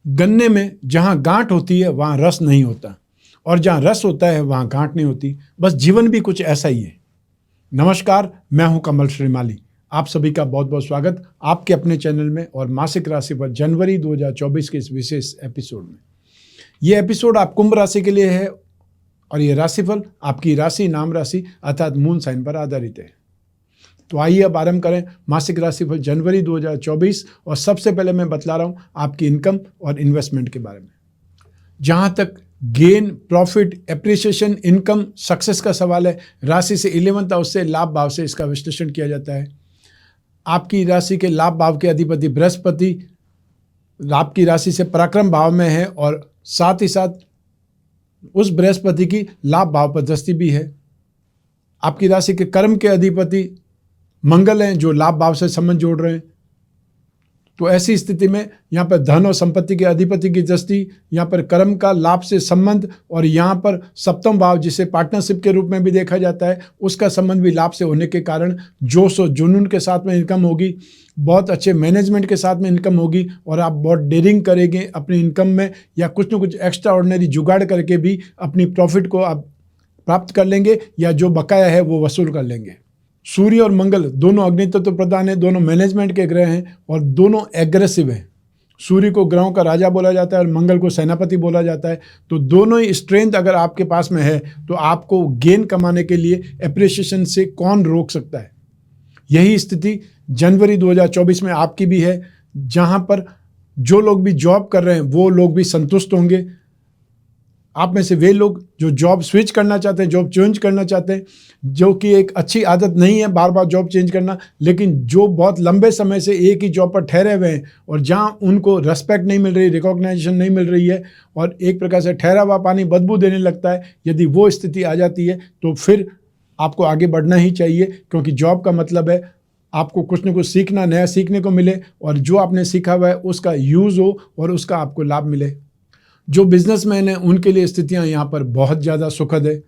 गन्ने में जहाँ गांठ होती है वहाँ रस नहीं होता, और जहाँ रस होता है वहाँ गांठ नहीं होती। बस जीवन भी कुछ ऐसा ही है। नमस्कार, मैं हूँ कमल श्रीमाली। आप सभी का बहुत बहुत स्वागत आपके अपने चैनल में और मासिक राशिफल जनवरी 2024 के इस विशेष एपिसोड में। ये एपिसोड आप कुंभ राशि के लिए है और ये राशिफल आपकी राशि, नाम राशि अर्थात मून साइन पर आधारित है। तो आइए अब आरंभ करें मासिक राशिफल जनवरी 2024। और सबसे पहले मैं बतला रहा हूँ आपकी इनकम और इन्वेस्टमेंट के बारे में। जहाँ तक gain, profit, appreciation, income, success का सवाल है, राशि से 11th हाउस से, लाभ भाव से इसका विश्लेषण किया जाता है। आपकी राशि के लाभ भाव के अधिपति बृहस्पति आपकी राशि से पराक्रम भाव में है और साथ ही साथ उस बृहस्पति की लाभ भाव पर दृष्टि भी है। आपकी राशि के कर्म के अधिपति मंगल हैं जो लाभ भाव से संबंध जोड़ रहे हैं। तो ऐसी स्थिति में यहाँ पर धन और संपत्ति के अधिपति की दृष्टि, यहाँ पर कर्म का लाभ से संबंध, और यहाँ पर सप्तम भाव जिसे पार्टनरशिप के रूप में भी देखा जाता है उसका संबंध भी लाभ से होने के कारण जोश और जुनून के साथ में इनकम होगी, बहुत अच्छे मैनेजमेंट के साथ में इनकम होगी और आप बहुत डेयरिंग करेंगे अपनी इनकम में, या कुछ न कुछ एक्स्ट्रा ऑर्डिनरी जुगाड़ करके भी अपनी प्रॉफिट को आप प्राप्त कर लेंगे या जो बकाया है वो वसूल कर लेंगे। सूर्य और मंगल दोनों अग्नि तत्व प्रधान है, दोनों मैनेजमेंट के ग्रह हैं और दोनों एग्रेसिव हैं। सूर्य को ग्रहों का राजा बोला जाता है और मंगल को सेनापति बोला जाता है। तो दोनों ही स्ट्रेंथ अगर आपके पास में है तो आपको गेन कमाने के लिए एप्रिसिएशन से कौन रोक सकता है। यही स्थिति जनवरी 2024 में आपकी भी है, जहां पर जो लोग भी जॉब कर रहे हैं वो लोग भी संतुष्ट होंगे। आप में से वे लोग जो जॉब स्विच करना चाहते हैं, जॉब चेंज करना चाहते हैं, जो कि एक अच्छी आदत नहीं है बार बार जॉब चेंज करना, लेकिन जो बहुत लंबे समय से एक ही जॉब पर ठहरे हुए हैं और जहां उनको रेस्पेक्ट नहीं मिल रही, रिकॉग्नाइजेशन नहीं मिल रही है और एक प्रकार से ठहरा हुआ पानी बदबू देने लगता है, यदि वो स्थिति आ जाती है तो फिर आपको आगे बढ़ना ही चाहिए, क्योंकि जॉब का मतलब है आपको कुछ न कुछ सीखना, नया सीखने को मिले और जो आपने सीखा हुआ है उसका यूज़ हो और उसका आपको लाभ मिले। जो बिजनेसमैन हैं उनके लिए स्थितियां यहाँ पर बहुत ज़्यादा सुखद है।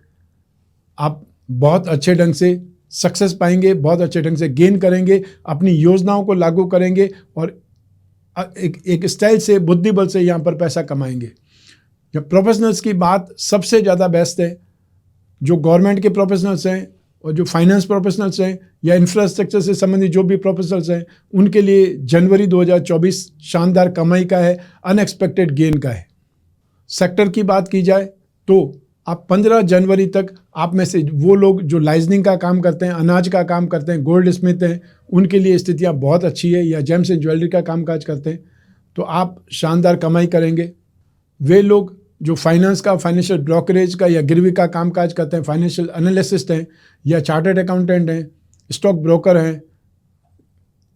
आप बहुत अच्छे ढंग से सक्सेस पाएंगे, बहुत अच्छे ढंग से गेन करेंगे, अपनी योजनाओं को लागू करेंगे और एक स्टाइल से, बुद्धि बल से यहाँ पर पैसा कमाएंगे। जब प्रोफेशनल्स की बात सबसे ज़्यादा बेस्ट है, जो गवर्नमेंट के प्रोफेशनल्स हैं और जो फाइनेंस प्रोफेशनल्स हैं या इंफ्रास्ट्रक्चर से संबंधित जो भी प्रोफेशनल्स हैं, उनके लिए जनवरी 2024 शानदार कमाई का है, अनएक्सपेक्टेड गेन का है। सेक्टर की बात की जाए तो आप 15 जनवरी तक आप में से वो लोग जो लाइजनिंग का काम करते हैं, अनाज का काम करते हैं, गोल्ड स्मिथ हैं, उनके लिए स्थितियां बहुत अच्छी है, या जेम्स एंड ज्वेलरी का कामकाज करते हैं तो आप शानदार कमाई करेंगे। वे लोग जो फाइनेंस का, फाइनेंशियल ब्रोकरेज का या गिरवी का कामकाज करते हैं, फाइनेंशियल एनालिसिस्ट हैं या चार्टर्ड अकाउंटेंट हैं, स्टॉक ब्रोकर हैं,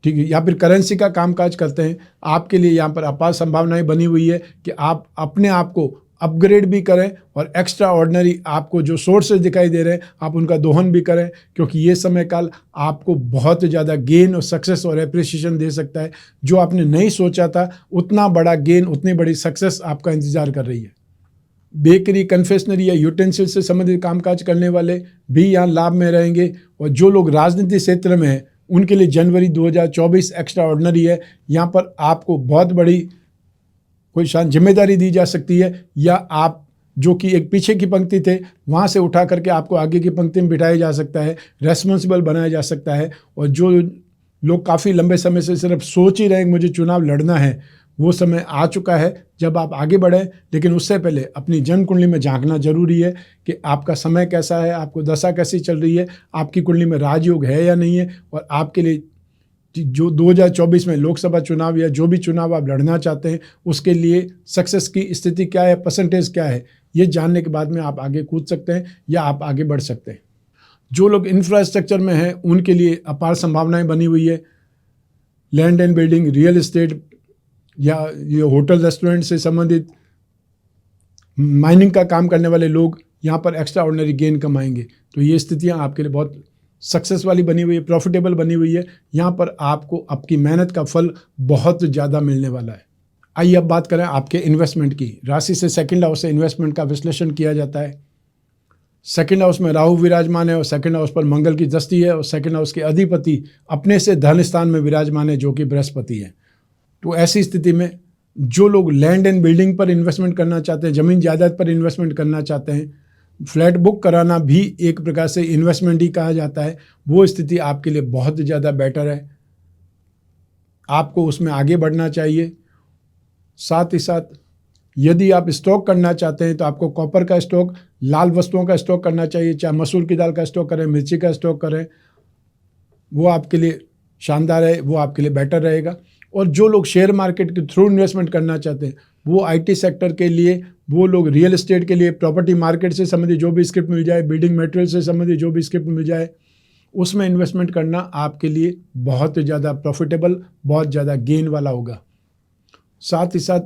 ठीक है, या फिर करेंसी का कामकाज करते हैं, आपके लिए यहाँ पर अपार संभावनाएं बनी हुई है कि आप अपने आप को अपग्रेड भी करें और एक्स्ट्रा ऑर्डिनरी आपको जो सोर्सेज दिखाई दे रहे हैं आप उनका दोहन भी करें, क्योंकि ये समय काल आपको बहुत ज़्यादा गेन और सक्सेस और एप्रिसिएशन दे सकता है। जो आपने नहीं सोचा था उतना बड़ा गेन, उतनी बड़ी सक्सेस आपका इंतजार कर रही है। बेकरी, कन्फेक्शनरी या यूटेंसिल से संबंधित कामकाज करने वाले भी यहाँ लाभ में रहेंगे और जो लोग राजनीति क्षेत्र में हैं उनके लिए जनवरी 2024 एक्स्ट्रा ऑर्डिनरी है। यहाँ पर आपको बहुत बड़ी कोई शान जिम्मेदारी दी जा सकती है, या आप जो कि एक पीछे की पंक्ति थे वहाँ से उठा करके आपको आगे की पंक्ति में बिठाया जा सकता है, रेस्पॉन्सिबल बनाया जा सकता है। और जो लोग काफ़ी लंबे समय से सिर्फ सोच ही रहे हैं मुझे चुनाव लड़ना है, वो समय आ चुका है जब आप आगे बढ़ें। लेकिन उससे पहले अपनी जन्म कुंडली में झांकना जरूरी है कि आपका समय कैसा है, आपको दशा कैसी चल रही है, आपकी कुंडली में राजयोग है या नहीं है, और आपके लिए जो 2024 में लोकसभा चुनाव या जो भी चुनाव आप लड़ना चाहते हैं उसके लिए सक्सेस की स्थिति क्या है, परसेंटेज क्या है, ये जानने के बाद में आप आगे कूद सकते हैं या आप आगे बढ़ सकते हैं। जो लोग इंफ्रास्ट्रक्चर में हैं उनके लिए अपार संभावनाएं बनी हुई है। Land and building, real estate या ये होटल रेस्टोरेंट से संबंधित, माइनिंग का काम करने वाले लोग यहाँ पर एक्स्ट्रा ऑर्डिनरी गेन कमाएंगे। तो ये स्थितियाँ आपके लिए बहुत सक्सेस वाली बनी हुई है, प्रॉफिटेबल बनी हुई है। यहाँ पर आपको आपकी मेहनत का फल बहुत ज़्यादा मिलने वाला है। आइए अब बात करें आपके इन्वेस्टमेंट की। राशि से सेकंड हाउस से इन्वेस्टमेंट का विश्लेषण किया जाता है। सेकंड हाउस में राहु विराजमान है और सेकंड हाउस पर मंगल की दृष्टि है और सेकंड हाउस के अधिपति अपने से धन स्थान में विराजमान है जो कि बृहस्पति है। तो ऐसी स्थिति में जो लोग लैंड एंड बिल्डिंग पर इन्वेस्टमेंट करना चाहते हैं, ज़मीन जायदाद पर इन्वेस्टमेंट करना चाहते हैं, फ्लैट बुक कराना भी एक प्रकार से इन्वेस्टमेंट ही कहा जाता है, वो स्थिति आपके लिए बहुत ज़्यादा बेटर है। आपको उसमें आगे बढ़ना चाहिए। साथ ही साथ यदि आप स्टॉक करना चाहते हैं तो आपको कॉपर का स्टॉक, लाल वस्तुओं का स्टॉक करना चाहिए, चाहे मसूर की दाल का स्टॉक करें, मिर्ची का स्टॉक करें, वो आपके लिए शानदार है, वो आपके लिए बेटर रहेगा। और जो लोग शेयर मार्केट के थ्रू इन्वेस्टमेंट करना चाहते हैं, वो आईटी सेक्टर के लिए, वो लोग रियल एस्टेट के लिए, प्रॉपर्टी मार्केट से संबंधित जो भी स्क्रिप्ट मिल जाए, बिल्डिंग मटेरियल से संबंधित जो भी स्क्रिप्ट मिल जाए, उसमें इन्वेस्टमेंट करना आपके लिए बहुत ज़्यादा प्रॉफिटेबल, बहुत ज़्यादा गेन वाला होगा। साथ ही साथ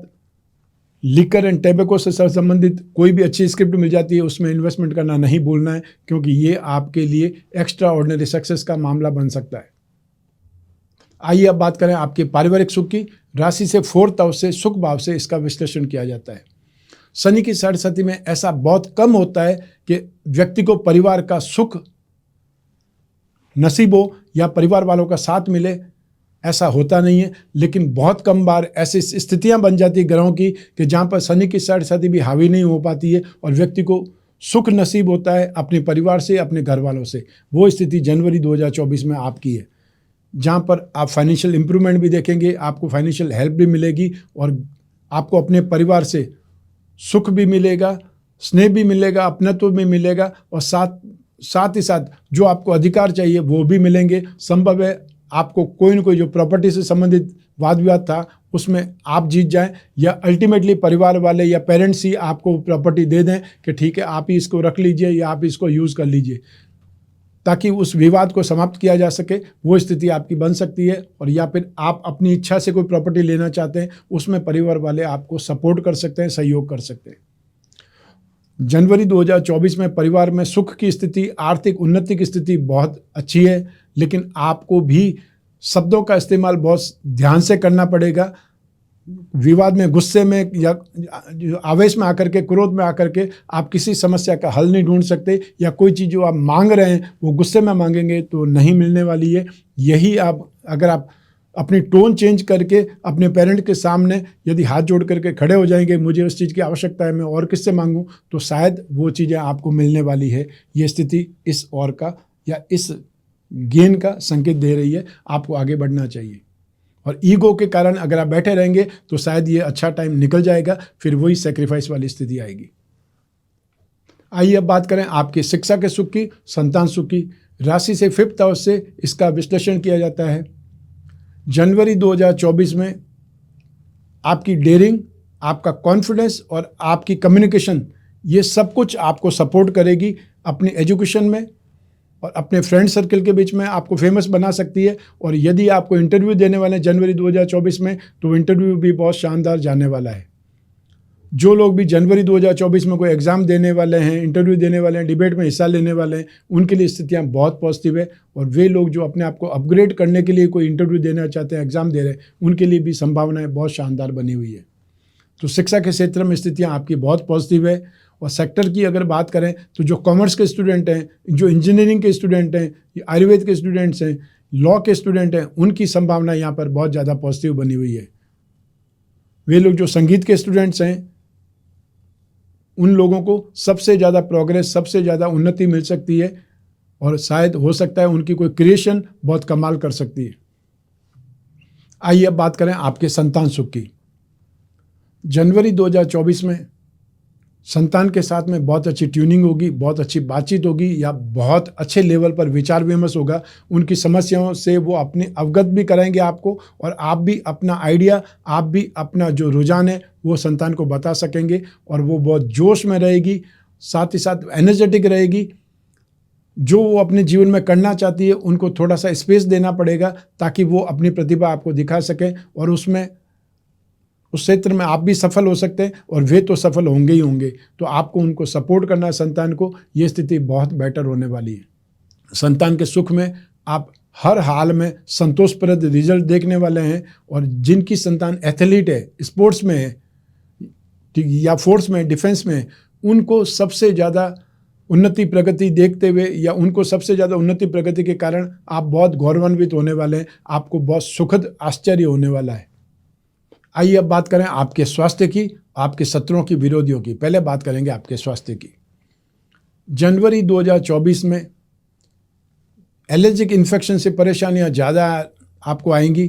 लिकर एंड टैबेको से संबंधित कोई भी अच्छी स्क्रिप्ट मिल जाती है, उसमें इन्वेस्टमेंट करना नहीं भूलना है, क्योंकि ये आपके लिए एक्स्ट्रा ऑर्डिनरी सक्सेस का मामला बन सकता है। आइए अब बात करें आपके पारिवारिक सुख की। राशि से 4th हाउस से, सुख भाव से इसका विश्लेषण किया जाता है। शनि की साढ़ेसाती में ऐसा बहुत कम होता है कि व्यक्ति को परिवार का सुख नसीब हो या परिवार वालों का साथ मिले, ऐसा होता नहीं है। लेकिन बहुत कम बार ऐसी स्थितियां बन जाती है ग्रहों की कि जहां पर शनि की साढ़ेसाती भी हावी नहीं हो पाती है और व्यक्ति को सुख नसीब होता है अपने परिवार से, अपने घर वालों से। वो स्थिति जनवरी 2024 में आपकी है, जहां पर आप फाइनेंशियल इंप्रूवमेंट भी देखेंगे, आपको फाइनेंशियल हेल्प भी मिलेगी और आपको अपने परिवार से सुख भी मिलेगा, स्नेह भी मिलेगा, अपनत्व भी मिलेगा और साथ ही साथ जो आपको अधिकार चाहिए वो भी मिलेंगे। संभव है आपको कोई न कोई जो प्रॉपर्टी से संबंधित वाद विवाद था उसमें आप जीत जाएं, या अल्टीमेटली परिवार वाले या पेरेंट्स ही आपको प्रॉपर्टी दे दें कि ठीक है आप ही इसको रख लीजिए या आप इसको यूज़ कर लीजिए, ताकि उस विवाद को समाप्त किया जा सके। वो स्थिति आपकी बन सकती है। और या फिर आप अपनी इच्छा से कोई प्रॉपर्टी लेना चाहते हैं, उसमें परिवार वाले आपको सपोर्ट कर सकते हैं, सहयोग कर सकते हैं। जनवरी 2024 में परिवार में सुख की स्थिति, आर्थिक उन्नति की स्थिति बहुत अच्छी है, लेकिन आपको भी शब्दों का इस्तेमाल बहुत ध्यान से करना पड़ेगा। विवाद में, गुस्से में या आवेश में आकर के, क्रोध में आकर के आप किसी समस्या का हल नहीं ढूंढ सकते, या कोई चीज़ जो आप मांग रहे हैं वो गुस्से में मांगेंगे तो नहीं मिलने वाली है। यही आप, अगर आप अपनी टोन चेंज करके अपने पेरेंट के सामने यदि हाथ जोड़ करके खड़े हो जाएंगे, मुझे उस चीज़ की आवश्यकता है, मैं और किससे मांगूं, तो शायद वो चीज़ें आपको मिलने वाली है। ये स्थिति इस और का या इस गेन का संकेत दे रही है। आपको आगे बढ़ना चाहिए और ईगो के कारण अगर आप बैठे रहेंगे तो शायद ये अच्छा टाइम निकल जाएगा, फिर वही सेक्रीफाइस वाली स्थिति आएगी। आइए अब बात करें आपकी शिक्षा के सुख की, संतान सुख की। राशि से 5th हाउस से इसका विश्लेषण किया जाता है। जनवरी 2024 में आपकी डेयरिंग, आपका कॉन्फिडेंस और आपकी कम्युनिकेशन, ये सब कुछ आपको सपोर्ट करेगी अपनी एजुकेशन में और अपने फ्रेंड सर्कल के बीच में आपको फेमस बना सकती है। और यदि आपको इंटरव्यू देने वाले हैं जनवरी 2024 में, तो इंटरव्यू भी बहुत शानदार जाने वाला है। जो लोग भी जनवरी 2024 में कोई एग्ज़ाम देने वाले हैं, इंटरव्यू देने वाले हैं, डिबेट में हिस्सा लेने वाले हैं, उनके लिए स्थितियां बहुत पॉजिटिव है। और वे लोग जो अपने आप को अपग्रेड करने के लिए कोई इंटरव्यू देना चाहते हैं, एग्ज़ाम दे रहे हैं, उनके लिए भी संभावनाएं बहुत शानदार बनी हुई है। तो शिक्षा के क्षेत्र में स्थितियाँ आपकी बहुत पॉजिटिव है। और सेक्टर की अगर बात करें तो जो कॉमर्स के स्टूडेंट हैं, जो इंजीनियरिंग के स्टूडेंट हैं, आयुर्वेद के स्टूडेंट्स हैं, लॉ के स्टूडेंट हैं, उनकी संभावना यहाँ पर बहुत ज़्यादा पॉजिटिव बनी हुई है। वे लोग जो संगीत के स्टूडेंट्स हैं, उन लोगों को सबसे ज़्यादा प्रोग्रेस, सबसे ज़्यादा उन्नति मिल सकती है और शायद हो सकता है उनकी कोई क्रिएशन बहुत कमाल कर सकती है। आइए अब बात करें आपके संतान सुख की। जनवरी 2024 में संतान के साथ में बहुत अच्छी ट्यूनिंग होगी, बहुत अच्छी बातचीत होगी, या बहुत अच्छे लेवल पर विचार विमर्श होगा। उनकी समस्याओं से वो अपने अवगत भी कराएंगे आपको, और आप भी अपना आइडिया, आप भी अपना जो रुझान है वो संतान को बता सकेंगे। और वो बहुत जोश में रहेगी, साथ ही साथ एनर्जेटिक रहेगी। जो वो अपने जीवन में करना चाहती है, उनको थोड़ा सा स्पेस देना पड़ेगा ताकि वो अपनी प्रतिभा आपको दिखा सकें, और उस क्षेत्र में आप भी सफल हो सकते हैं और वे तो सफल होंगे ही होंगे। तो आपको उनको सपोर्ट करना है संतान को। ये स्थिति बहुत बेटर होने वाली है। संतान के सुख में आप हर हाल में संतोषप्रद रिजल्ट देखने वाले हैं। और जिनकी संतान एथलीट है, स्पोर्ट्स में है, या फोर्स में, डिफेंस में, उनको सबसे ज़्यादा उन्नति प्रगति देखते हुए, या उनको सबसे ज़्यादा उन्नति प्रगति के कारण आप बहुत गौरवान्वित होने वाले हैं। आपको बहुत सुखद आश्चर्य होने वाला है। आइए अब बात करें आपके स्वास्थ्य की, आपके शत्रुओं की, विरोधियों की। पहले बात करेंगे आपके स्वास्थ्य की। जनवरी 2024 में एलर्जिक इन्फेक्शन से परेशानियां ज़्यादा आपको आएंगी।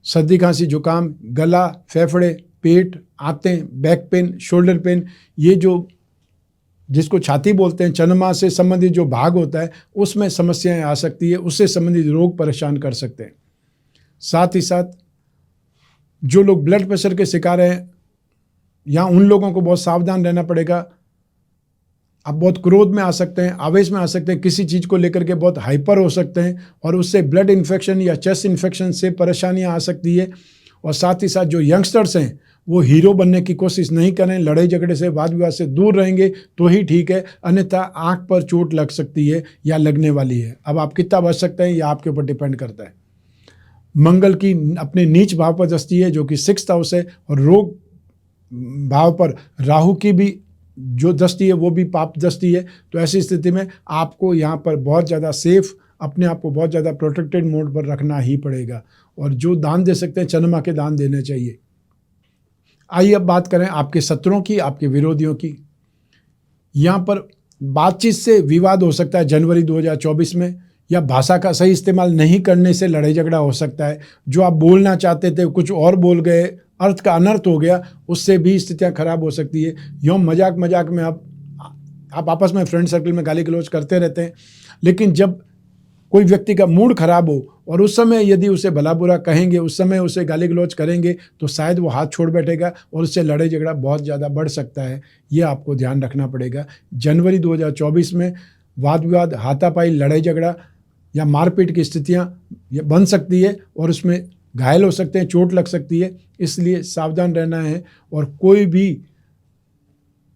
सर्दी, खांसी, जुकाम, गला, फेफड़े, पेट, आंतें, बैक पेन, शोल्डर पेन, ये जो जिसको छाती बोलते हैं, चनमा से संबंधित जो भाग होता है उसमें समस्याएं आ सकती है, उससे संबंधित रोग परेशान कर सकते हैं। साथ ही साथ जो लोग ब्लड प्रेशर के शिकार हैं, यहाँ उन लोगों को बहुत सावधान रहना पड़ेगा। आप बहुत क्रोध में आ सकते हैं, आवेश में आ सकते हैं, किसी चीज़ को लेकर के बहुत हाइपर हो सकते हैं और उससे ब्लड इन्फेक्शन या चेस्ट इन्फेक्शन से परेशानियां आ सकती है। और साथ ही साथ जो यंगस्टर्स हैं वो हीरो बनने की कोशिश नहीं करें, लड़ाई झगड़े से, वाद विवाद से दूर रहेंगे तो ही ठीक है, अन्यथा आंख पर चोट लग सकती है या लगने वाली है। अब आप कितना बच सकते हैं यह आपके ऊपर डिपेंड करता है। मंगल की अपने नीच भाव पर दृष्टि है जो कि 6th हाउस है, और रोग भाव पर राहु की भी जो दृष्टि है वो भी पाप दृष्टि है। तो ऐसी स्थिति में आपको यहाँ पर बहुत ज़्यादा सेफ, अपने आप को बहुत ज़्यादा प्रोटेक्टेड मोड पर रखना ही पड़ेगा। और जो दान दे सकते हैं, चंद्रमा के दान देने चाहिए। आइए अब बात करें आपके शत्रुओं की, आपके विरोधियों की। यहाँ पर बातचीत से विवाद हो सकता है जनवरी 2024 में, या भाषा का सही इस्तेमाल नहीं करने से लड़ाई झगड़ा हो सकता है। जो आप बोलना चाहते थे कुछ और बोल गए, अर्थ का अनर्थ हो गया, उससे भी स्थितियां खराब हो सकती है। यूँ मजाक मजाक में आप आपस में फ्रेंड सर्कल में गाली गलौज करते रहते हैं, लेकिन जब कोई व्यक्ति का मूड खराब हो और उस समय यदि उसे भला बुरा कहेंगे, उस समय उसे गाली गलौज करेंगे, तो शायद वो हाथ छोड़ बैठेगा और उससे लड़ाई झगड़ा बहुत ज़्यादा बढ़ सकता है। ये आपको ध्यान रखना पड़ेगा। जनवरी 2024 में वाद विवाद, हाथापाई, लड़ाई झगड़ा या मारपीट की स्थितियां बन सकती है और उसमें घायल हो सकते हैं, चोट लग सकती है। इसलिए सावधान रहना है। और कोई भी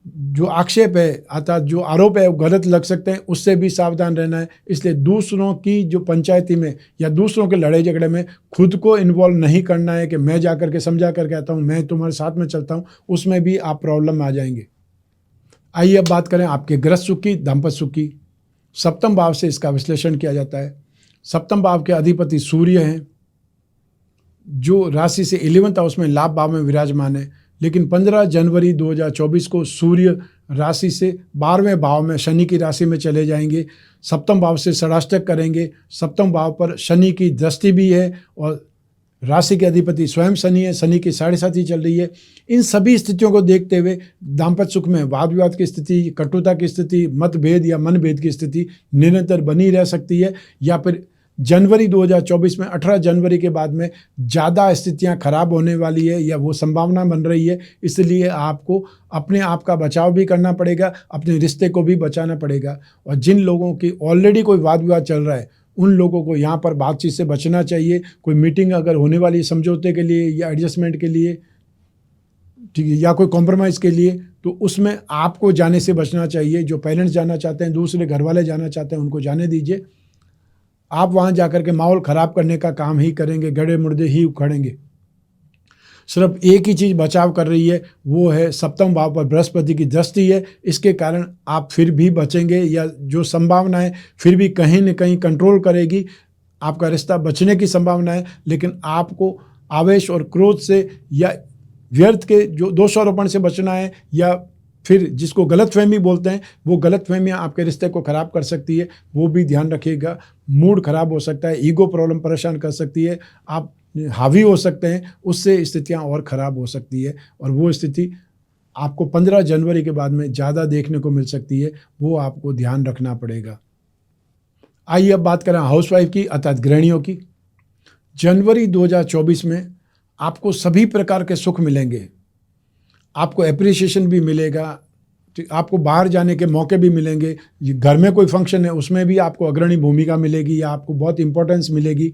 जो आक्षेप है अर्थात जो आरोप है वो गलत लग सकते हैं, उससे भी सावधान रहना है। इसलिए दूसरों की जो पंचायती में या दूसरों के लड़ाई झगड़े में खुद को इन्वॉल्व नहीं करना है कि मैं जा करके समझा करके आता हूँ, मैं तुम्हारे साथ में चलता हूँ, उसमें भी आप प्रॉब्लम में आ जाएंगे। आइए अब बात करें आपके गृह सुख की, दाम्पत्य सुख की। 7वें भाव से इसका विश्लेषण किया जाता है। 7वें भाव के अधिपति सूर्य हैं, जो राशि से 11th हाउस में लाभ भाव में विराजमान है। लेकिन 15 जनवरी 2024 को सूर्य राशि से 12वें भाव में शनि की राशि में चले जाएंगे। 7वें भाव से षडाष्टक करेंगे। 7वें भाव पर शनि की दृष्टि भी है और राशि के अधिपति स्वयं शनि है। शनि की 7.5 चल रही है। इन सभी स्थितियों को देखते हुए दाम्पत्य सुख में वाद विवाद की स्थिति, कटुता की स्थिति, मतभेद या मनभेद की स्थिति निरंतर बनी रह सकती है, या फिर जनवरी 2024 में 18 जनवरी के बाद में ज़्यादा स्थितियां खराब होने वाली है या वो संभावना बन रही है। इसलिए आपको अपने आप का बचाव भी करना पड़ेगा, अपने रिश्ते को भी बचाना पड़ेगा। और जिन लोगों की ऑलरेडी कोई वाद विवाद चल रहा है उन लोगों को यहाँ पर बातचीत से बचना चाहिए। कोई मीटिंग अगर होने वाली समझौते के लिए या एडजस्टमेंट के लिए, ठीक है, या कोई कॉम्प्रोमाइज़ के लिए, तो उसमें आपको जाने से बचना चाहिए। जो पेरेंट्स जाना चाहते हैं, दूसरे घर वाले जाना चाहते हैं, उनको जाने दीजिए। आप वहाँ जाकर के माहौल ख़राब करने का काम ही करेंगे, गड़े मुर्दे ही उखड़ेंगे। सिर्फ एक ही चीज़ बचाव कर रही है, वो है 7वें भाव पर बृहस्पति की दृष्टि है। इसके कारण आप फिर भी बचेंगे, या जो संभावना है फिर भी कहीं न कहीं कंट्रोल करेगी। आपका रिश्ता बचने की संभावना है, लेकिन आपको आवेश और क्रोध से या व्यर्थ के जो दोषारोपण से बचना है, या फिर जिसको गलतफहमी बोलते हैं, वो गलतफहमियां आपके रिश्ते को ख़राब कर सकती है, वो भी ध्यान रखिएगा। मूड ख़राब हो सकता है, ईगो प्रॉब्लम परेशान कर सकती है, आप हावी हो सकते हैं, उससे स्थितियां और ख़राब हो सकती है। और वो स्थिति आपको 15 जनवरी के बाद में ज़्यादा देखने को मिल सकती है, वो आपको ध्यान रखना पड़ेगा। आइए अब बात करें हाउसवाइफ की अर्थात गृहिणियों की। जनवरी 2024 में आपको सभी प्रकार के सुख मिलेंगे। आपको एप्रिसिएशन भी मिलेगा, आपको बाहर जाने के मौके भी मिलेंगे। घर में कोई फंक्शन है उसमें भी आपको अग्रणी भूमिका मिलेगी या आपको बहुत इंपॉर्टेंस मिलेगी।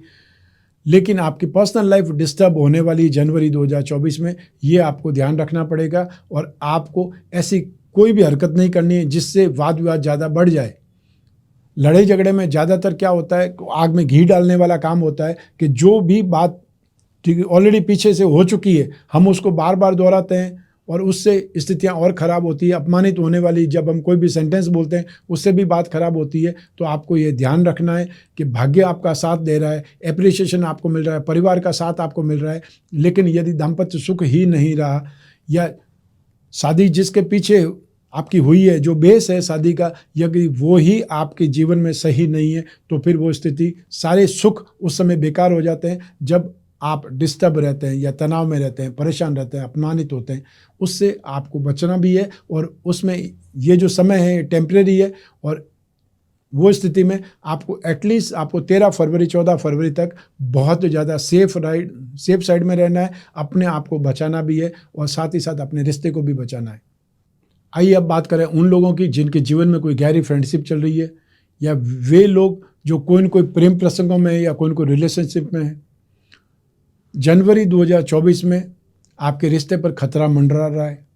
लेकिन आपकी पर्सनल लाइफ डिस्टर्ब होने वाली जनवरी 2024 में, ये आपको ध्यान रखना पड़ेगा। और आपको ऐसी कोई भी हरकत नहीं करनी है जिससे वाद विवाद ज़्यादा बढ़ जाए। लड़ाई झगड़े में ज़्यादातर क्या होता है, आग में घी डालने वाला काम होता है कि जो भी बात ठीक ऑलरेडी पीछे से हो चुकी है, हम उसको बार बार दोहराते हैं और उससे स्थितियां और ख़राब होती है। अपमानित होने वाली जब हम कोई भी सेंटेंस बोलते हैं उससे भी बात ख़राब होती है। तो आपको ये ध्यान रखना है कि भाग्य आपका साथ दे रहा है, एप्रिसिएशन आपको मिल रहा है, परिवार का साथ आपको मिल रहा है, लेकिन यदि दाम्पत्य सुख ही नहीं रहा या शादी जिसके पीछे आपकी हुई है, जो बेस है शादी का, यदि वो ही आपके जीवन में सही नहीं है तो फिर वो स्थिति, सारे सुख उस समय बेकार हो जाते हैं जब आप डिस्टर्ब रहते हैं या तनाव में रहते हैं, परेशान रहते हैं, अपमानित होते हैं। उससे आपको बचना भी है और उसमें ये जो समय है टेम्परेरी है और वो स्थिति में आपको एटलीस्ट आपको 13 फरवरी 14 फरवरी तक बहुत ज़्यादा सेफ साइड में रहना है, अपने आप को बचाना भी है और साथ ही साथ अपने रिश्ते को भी बचाना है। आइए अब बात करें उन लोगों की जिनके जीवन में कोई गहरी फ्रेंडशिप चल रही है या वे लोग जो कोई न कोई प्रेम प्रसंगों में है या कोई न कोई रिलेशनशिप में है। जनवरी 2024 में आपके रिश्ते पर खतरा मंडरा रहा है।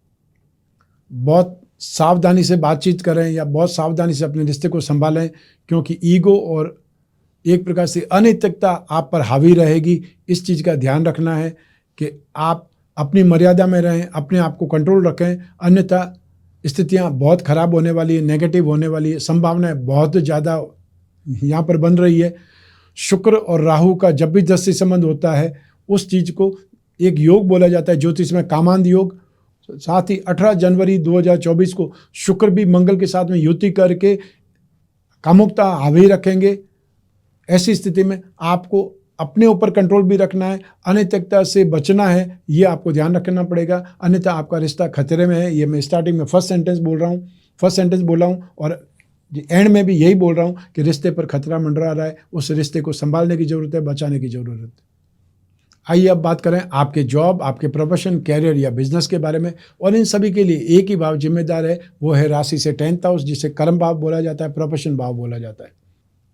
बहुत सावधानी से बातचीत करें या बहुत सावधानी से अपने रिश्ते को संभालें, क्योंकि ईगो और एक प्रकार से अनैतिकता आप पर हावी रहेगी। इस चीज़ का ध्यान रखना है कि आप अपनी मर्यादा में रहें, अपने आप को कंट्रोल रखें, अन्यथा स्थितियां बहुत ख़राब होने वाली है, नेगेटिव होने वाली है, संभावनाएं बहुत ज़्यादा यहाँ पर बन रही है। शुक्र और राहु का जब भी दृष्टि संबंध होता है उस चीज़ को एक योग बोला जाता है, ज्योतिष में कामांध योग। साथ ही 18 जनवरी 2024 को शुक्र भी मंगल के साथ में युति करके कामुकता हावी रखेंगे। ऐसी स्थिति में आपको अपने ऊपर कंट्रोल भी रखना है, अनैतिकता से बचना है, ये आपको ध्यान रखना पड़ेगा, अन्यथा आपका रिश्ता खतरे में है। ये मैं स्टार्टिंग में फर्स्ट सेंटेंस बोल रहा हूँ और एंड में भी यही बोल रहा हूँ कि रिश्ते पर खतरा मंडरा रहा है, उस रिश्ते को संभालने की ज़रूरत है, बचाने की ज़रूरत है। आइए अब बात करें आपके जॉब, आपके प्रोफेशन, कैरियर या बिजनेस के बारे में। और इन सभी के लिए एक ही भाव जिम्मेदार है, वो है राशि से 10th हाउस, जिसे कर्म भाव बोला जाता है, प्रोफेशन भाव बोला जाता है।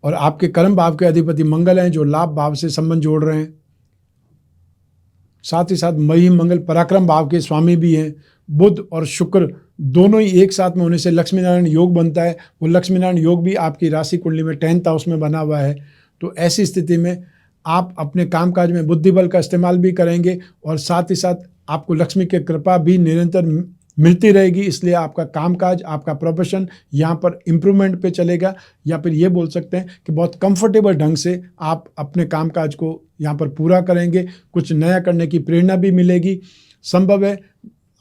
और आपके कर्म भाव के अधिपति मंगल हैं, जो लाभ भाव से संबंध जोड़ रहे हैं। साथ ही साथ मही मंगल पराक्रम भाव के स्वामी भी हैं। बुध और शुक्र दोनों ही एक साथ में होने से लक्ष्मी नारायण योग बनता है। वो लक्ष्मी नारायण योग भी आपकी राशि कुंडली में 10th हाउस में बना हुआ है। तो ऐसी स्थिति में आप अपने कामकाज में बुद्धि बल का इस्तेमाल भी करेंगे और साथ ही साथ आपको लक्ष्मी की कृपा भी निरंतर मिलती रहेगी। इसलिए आपका कामकाज, आपका प्रोफेशन यहाँ पर इम्प्रूवमेंट पे चलेगा, या फिर ये बोल सकते हैं कि बहुत कंफर्टेबल ढंग से आप अपने कामकाज को यहाँ पर पूरा करेंगे। कुछ नया करने की प्रेरणा भी मिलेगी। संभव है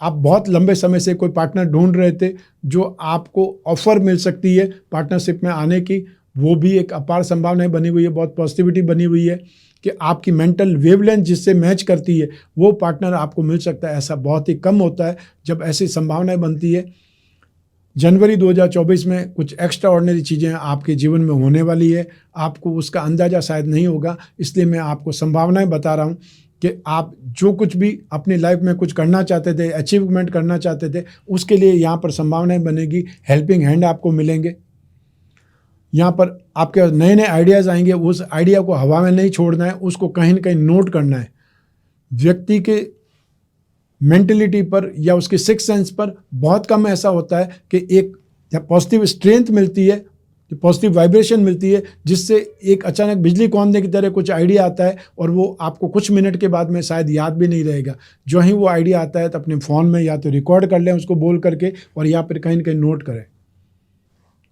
आप बहुत लंबे समय से कोई पार्टनर ढूंढ रहे थे, जो आपको ऑफर मिल सकती है पार्टनरशिप में आने की, वो भी एक अपार संभावनाएं बनी हुई है, बहुत पॉजिटिविटी बनी हुई है कि आपकी मेंटल वेवलेंथ जिससे मैच करती है वो पार्टनर आपको मिल सकता है। ऐसा बहुत ही कम होता है जब ऐसी संभावनाएं बनती है। जनवरी 2024 में कुछ एक्स्ट्रा ऑर्डिनरी चीज़ें आपके जीवन में होने वाली है, आपको उसका अंदाज़ा शायद नहीं होगा, इसलिए मैं आपको संभावनाएं बता रहा हूँ कि आप जो कुछ भी अपनी लाइफ में कुछ करना चाहते थे, अचीवमेंट करना चाहते थे, उसके लिए यहाँ पर संभावनाएं बनेगी। हेल्पिंग हैंड आपको मिलेंगे। यहाँ पर आपके नए नए आइडियाज़ आएंगे। उस आइडिया को हवा में नहीं छोड़ना है, उसको कहीं न कहीं नोट करना है। व्यक्ति के मेंटलिटी पर या उसके सिक्स सेंस पर बहुत कम ऐसा होता है कि एक पॉजिटिव स्ट्रेंथ मिलती है, पॉजिटिव वाइब्रेशन मिलती है, जिससे एक अचानक बिजली कौंधने की तरह कुछ आइडिया आता है और वो आपको कुछ मिनट के बाद में शायद याद भी नहीं रहेगा। जो ही वो आइडिया आता है तो अपने फ़ोन में या तो रिकॉर्ड कर लें उसको बोल करके, और या फिर कहीं न कहीं नोट करें।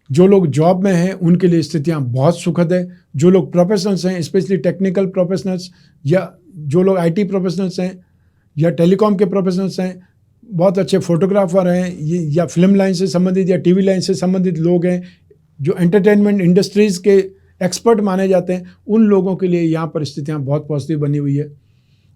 जो लोग जॉब में हैं उनके लिए स्थितियां बहुत सुखद है। जो लोग प्रोफेशनल्स हैं, स्पेशली टेक्निकल प्रोफेशनल्स या जो लोग आईटी प्रोफेशनल्स हैं या टेलीकॉम के प्रोफेशनल्स हैं, बहुत अच्छे फोटोग्राफर हैं या फिल्म लाइन से संबंधित या टीवी लाइन से संबंधित लोग हैं, जो एंटरटेनमेंट इंडस्ट्रीज़ के एक्सपर्ट माने जाते हैं, उन लोगों के लिए यहाँ पर स्थितियाँ बहुत पॉजिटिव बनी हुई है।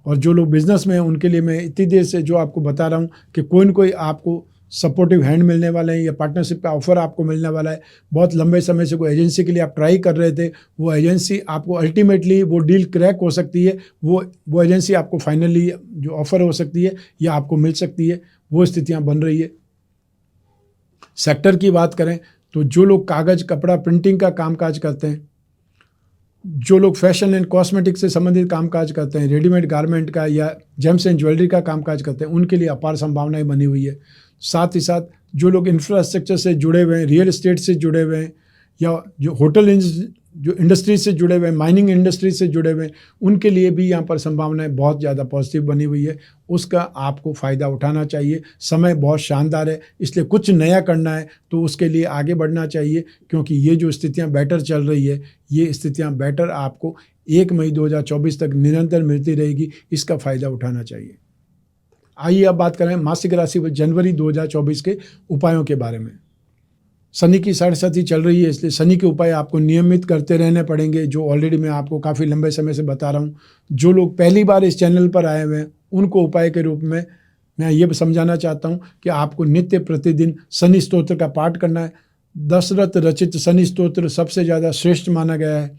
और जो लोग बिजनेस में हैं उनके लिए मैं इतनी देर से जो आपको बता रहा हूँ कि कोई न कोई आपको सपोर्टिव हैंड मिलने वाले हैं या पार्टनरशिप का ऑफर आपको मिलने वाला है। बहुत लंबे समय से कोई एजेंसी के लिए आप ट्राई कर रहे थे, वो एजेंसी आपको अल्टीमेटली वो डील क्रैक हो सकती है, वो एजेंसी आपको फाइनली जो ऑफर हो सकती है या आपको मिल सकती है, वो स्थितियां बन रही है। सेक्टर की बात करें तो जो लोग कागज़, कपड़ा, प्रिंटिंग का कामकाज करते हैं, जो लोग फैशन एंड कॉस्मेटिक्स से संबंधित कामकाज करते हैं, रेडीमेड गारमेंट का या जेम्स एंड ज्वेलरी का कामकाज करते हैं, उनके लिए अपार संभावनाएं बनी हुई है। साथ ही साथ जो लोग इंफ्रास्ट्रक्चर से जुड़े हुए हैं, रियल एस्टेट से जुड़े हुए हैं या जो होटल जो इंडस्ट्री से जुड़े हुए, माइनिंग इंडस्ट्री से जुड़े हुए, उनके लिए भी यहाँ पर संभावनाएं बहुत ज़्यादा पॉजिटिव बनी हुई है। उसका आपको फ़ायदा उठाना चाहिए। समय बहुत शानदार है, इसलिए कुछ नया करना है तो उसके लिए आगे बढ़ना चाहिए, क्योंकि ये जो स्थितियाँ बेटर चल रही है, ये स्थितियाँ बेटर आपको 1 मई 2024 तक निरंतर मिलती रहेगी। इसका फ़ायदा उठाना चाहिए। आइए अब बात करें मासिक राशि जनवरी 2024 के उपायों के बारे में। शनि की 7.5 चल रही है, इसलिए शनि के उपाय आपको नियमित करते रहने पड़ेंगे, जो ऑलरेडी मैं आपको काफ़ी लंबे समय से बता रहा हूँ। जो लोग पहली बार इस चैनल पर आए हुए हैं, उनको उपाय के रूप में मैं ये समझाना चाहता हूँ कि आपको नित्य प्रतिदिन शनि स्तोत्र का पाठ करना है। दशरथ रचित शनि स्तोत्र सबसे ज़्यादा श्रेष्ठ माना गया है।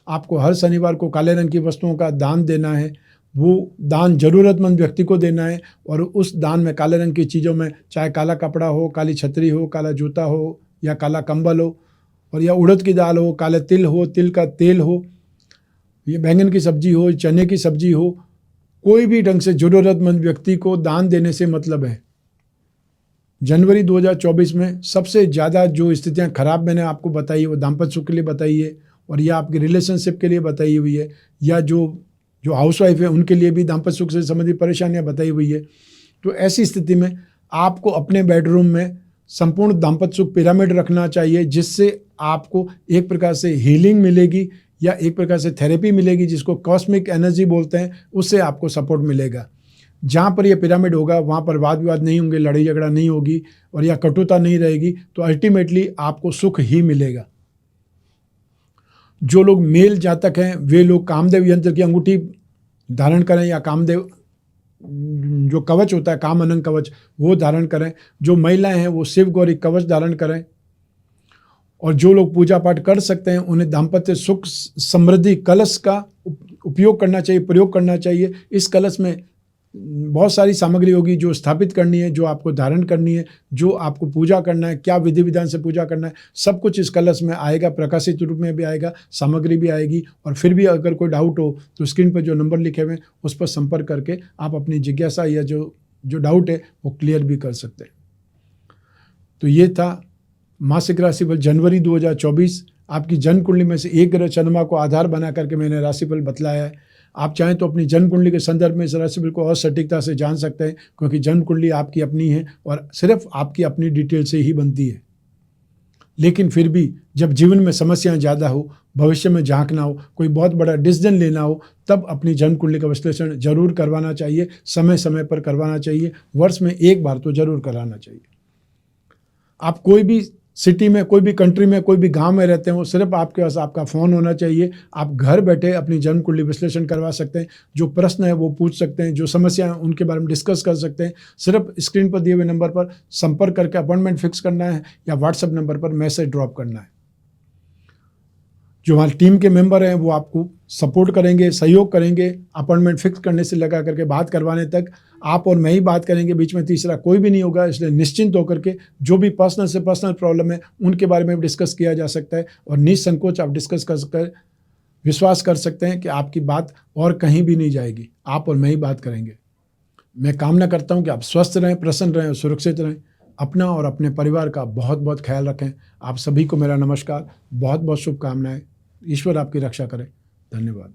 आपको हर शनिवार को काले रंग की वस्तुओं का दान देना है। वो दान ज़रूरतमंद व्यक्ति को देना है, और उस दान में काले रंग की चीज़ों में, चाहे काला कपड़ा हो, काली छतरी हो, काला जूता हो, या काला कंबल हो, और या उड़द की दाल हो, काले तिल हो, तिल का तेल हो, ये बैंगन की सब्जी हो, चने की सब्जी हो, कोई भी ढंग से ज़रूरतमंद व्यक्ति को दान देने से मतलब है। जनवरी 2024 में सबसे ज़्यादा जो स्थितियां खराब मैंने आपको बताई है, वो दाम्पत्य सुख के लिए बताई है, और यह आपकी रिलेशनशिप के लिए बताई हुई है, या जो हाउसवाइफ है उनके लिए भी दाम्पत्य सुख से संबंधित परेशानियां बताई हुई है। तो ऐसी स्थिति में आपको अपने बेडरूम में संपूर्ण दाम्पत्य सुख पिरामिड रखना चाहिए, जिससे आपको एक प्रकार से हीलिंग मिलेगी, या एक प्रकार से थेरेपी मिलेगी, जिसको कॉस्मिक एनर्जी बोलते हैं। उससे आपको सपोर्ट मिलेगा। जहाँ पर यह पिरामिड होगा वहाँ पर वाद विवाद नहीं होंगे, लड़ाई झगड़ा नहीं होगी, और या कटुता नहीं रहेगी, तो अल्टीमेटली आपको सुख ही मिलेगा। जो लोग मेल जातक हैं, वे लोग कामदेव यंत्र की अंगूठी धारण करें, या कामदेव जो कवच होता है, काम अनंग कवच, वो धारण करें। जो महिलाएं हैं वो शिव गौरी कवच धारण करें। और जो लोग पूजा पाठ कर सकते हैं, उन्हें दाम्पत्य सुख समृद्धि कलश का उपयोग करना चाहिए, प्रयोग करना चाहिए। इस कलश में बहुत सारी सामग्री होगी जो स्थापित करनी है, जो आपको धारण करनी है, जो आपको पूजा करना है, क्या विधि विधान से पूजा करना है, सब कुछ इस कलश में आएगा। प्रकाशित रूप में भी आएगा, सामग्री भी आएगी। और फिर भी अगर कोई डाउट हो तो स्क्रीन पर जो नंबर लिखे हुए हैं उस पर संपर्क करके आप अपनी जिज्ञासा या जो डाउट है वो क्लियर भी कर सकते हैं। तो ये था मासिक राशिफल जनवरी 2024। आपकी जन्म कुंडली में से एक ग्रह चंद्रमा को आधार बना करके मैंने राशिफल बतलाया है। आप चाहें तो अपनी जन्म कुंडली के संदर्भ में इस राशिफल को और सटीकता से जान सकते हैं, क्योंकि जन्म कुंडली आपकी अपनी है और सिर्फ आपकी अपनी डिटेल से ही बनती है। लेकिन फिर भी जब जीवन में समस्याएं ज़्यादा हो, भविष्य में झांकना हो, कोई बहुत बड़ा डिसीजन लेना हो, तब अपनी जन्म कुंडली का विश्लेषण जरूर करवाना चाहिए। समय समय पर करवाना चाहिए। वर्ष में एक बार तो जरूर कराना चाहिए। आप कोई भी सिटी में, कोई भी कंट्री में, कोई भी गांव में रहते हो, सिर्फ आपके पास आपका फ़ोन होना चाहिए। आप घर बैठे अपनी जन्म कुंडली विश्लेषण करवा सकते हैं। जो प्रश्न है वो पूछ सकते हैं, जो समस्या है उनके बारे में डिस्कस कर सकते हैं। सिर्फ स्क्रीन पर दिए हुए नंबर पर संपर्क करके अपॉइंटमेंट फिक्स करना है, या व्हाट्सएप नंबर पर मैसेज ड्रॉप करना है। जो हमारी टीम के मेंबर हैं वो आपको सपोर्ट करेंगे, सहयोग करेंगे। अपॉइंटमेंट फिक्स करने से लगा करके बात करवाने तक आप और मैं ही बात करेंगे, बीच में तीसरा कोई भी नहीं होगा। इसलिए निश्चिंत होकर के जो भी पर्सनल से पर्सनल प्रॉब्लम है उनके बारे में डिस्कस किया जा सकता है, और निसंकोच आप डिस्कस कर विश्वास कर सकते हैं कि आपकी बात और कहीं भी नहीं जाएगी। आप और मैं ही बात करेंगे। मैं कामना करता हूँ कि आप स्वस्थ रहें, प्रसन्न रहें और सुरक्षित रहें। अपना और अपने परिवार का बहुत बहुत ख्याल रखें। आप सभी को मेरा नमस्कार, बहुत बहुत शुभकामनाएं। ईश्वर आपकी रक्षा करे। धन्यवाद।